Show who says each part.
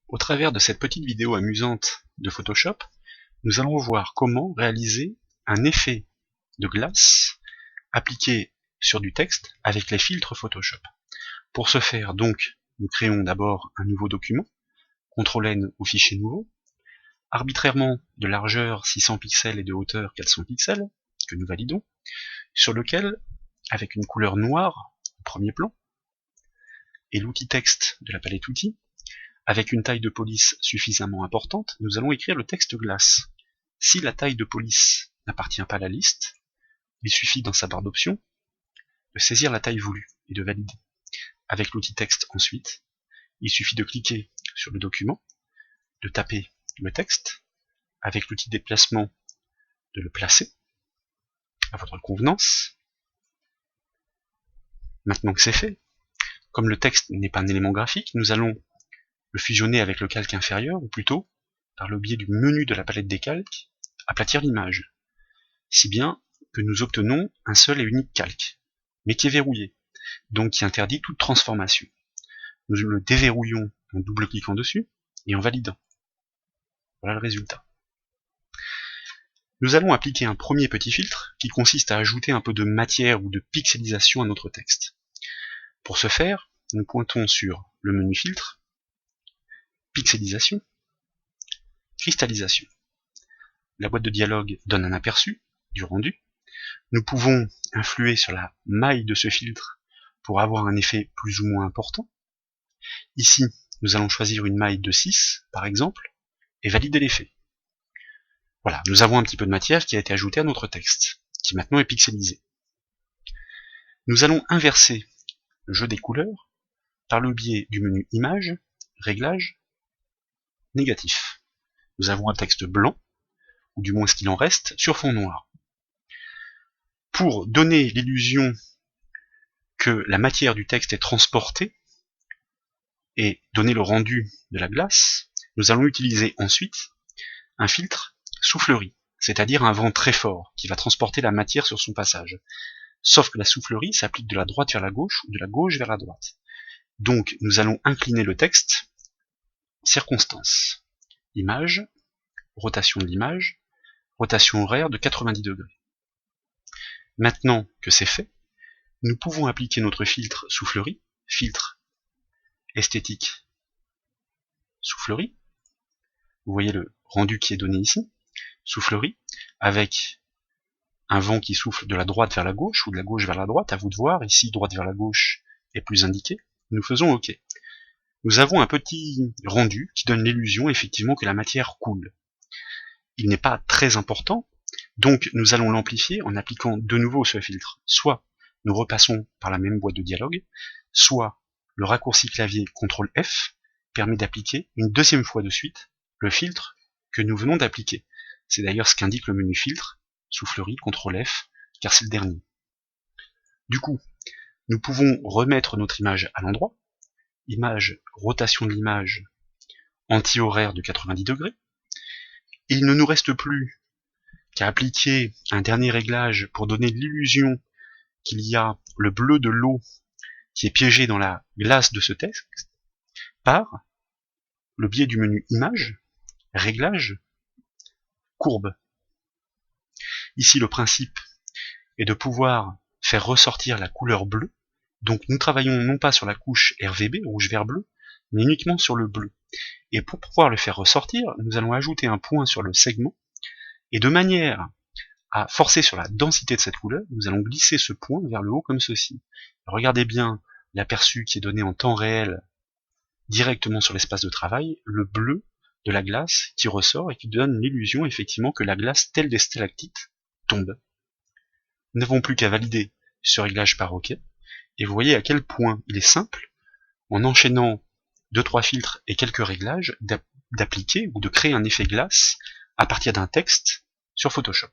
Speaker 1: Au travers de cette petite vidéo amusante de Photoshop, nous allons voir comment réaliser un effet de glace appliqué sur du texte avec les filtres Photoshop. Pour ce faire, donc, nous créons d'abord un nouveau document, CTRL-N au fichier nouveau, arbitrairement de largeur 600 pixels et de hauteur 400 pixels, que nous validons, sur lequel, avec une couleur noire au premier plan, et l'outil texte de la palette outils, avec une taille de police suffisamment importante, nous allons écrire le texte glace. Si la taille de police n'appartient pas à la liste, il suffit dans sa barre d'options de saisir la taille voulue et de valider. Avec l'outil texte ensuite, il suffit de cliquer sur le document, de taper le texte, avec l'outil déplacement de le placer à votre convenance. Maintenant que c'est fait, comme le texte n'est pas un élément graphique, nous allons le fusionner avec le calque inférieur, ou plutôt, par le biais du menu de la palette des calques, aplatir l'image, si bien que nous obtenons un seul et unique calque, mais qui est verrouillé, donc qui interdit toute transformation. Nous le déverrouillons en double-cliquant dessus et en validant. Voilà le résultat. Nous allons appliquer un premier petit filtre qui consiste à ajouter un peu de matière ou de pixelisation à notre texte. Pour ce faire, nous pointons sur le menu filtre, pixelisation, cristallisation. La boîte de dialogue donne un aperçu du rendu. Nous pouvons influer sur la maille de ce filtre pour avoir un effet plus ou moins important. Ici, nous allons choisir une maille de 6, par exemple, et valider l'effet. Voilà, nous avons un petit peu de matière qui a été ajoutée à notre texte, qui maintenant est pixelisé. Nous allons inverser le jeu des couleurs par le biais du menu Images, Réglages, Négatif. Nous avons un texte blanc, ou du moins ce qu'il en reste, sur fond noir. Pour donner l'illusion que la matière du texte est transportée, et donner le rendu de la glace, nous allons utiliser ensuite un filtre soufflerie, c'est-à-dire un vent très fort qui va transporter la matière sur son passage. Sauf que la soufflerie s'applique de la droite vers la gauche ou de la gauche vers la droite. Donc nous allons incliner le texte, circonstance, image, rotation de l'image, rotation horaire de 90 degrés. Maintenant que c'est fait, nous pouvons appliquer notre filtre soufflerie, filtre esthétique soufflerie. Vous voyez le rendu qui est donné ici, soufflerie, avec un vent qui souffle de la droite vers la gauche ou de la gauche vers la droite, à vous de voir. Ici, droite vers la gauche est plus indiqué. Nous faisons OK. Nous avons un petit rendu qui donne l'illusion effectivement que la matière coule. Il n'est pas très important, donc nous allons l'amplifier en appliquant de nouveau ce filtre. Soit nous repassons par la même boîte de dialogue, soit le raccourci clavier CTRL F permet d'appliquer une deuxième fois de suite le filtre que nous venons d'appliquer. C'est d'ailleurs ce qu'indique le menu filtre, soufflerie, CTRL F, car c'est le dernier. Du coup, nous pouvons remettre notre image à l'endroit, image, rotation de l'image, anti-horaire de 90 degrés. Il ne nous reste plus qu'à appliquer un dernier réglage pour donner l'illusion qu'il y a le bleu de l'eau qui est piégé dans la glace de ce texte, par le biais du menu Image, Réglage, Courbe. Ici, le principe est de pouvoir faire ressortir la couleur bleue. Donc nous travaillons non pas sur la couche RVB, rouge, vert, bleu, mais uniquement sur le bleu. Et pour pouvoir le faire ressortir, nous allons ajouter un point sur le segment, et de manière à forcer sur la densité de cette couleur, nous allons glisser ce point vers le haut comme ceci. Regardez bien l'aperçu qui est donné en temps réel directement sur l'espace de travail, le bleu de la glace qui ressort et qui donne l'illusion effectivement que la glace, telle des stalactites, tombe. Nous n'avons plus qu'à valider ce réglage par OK, et vous voyez à quel point il est simple, en enchaînant 2-3 filtres et quelques réglages, d'appliquer ou de créer un effet glace à partir d'un texte sur Photoshop.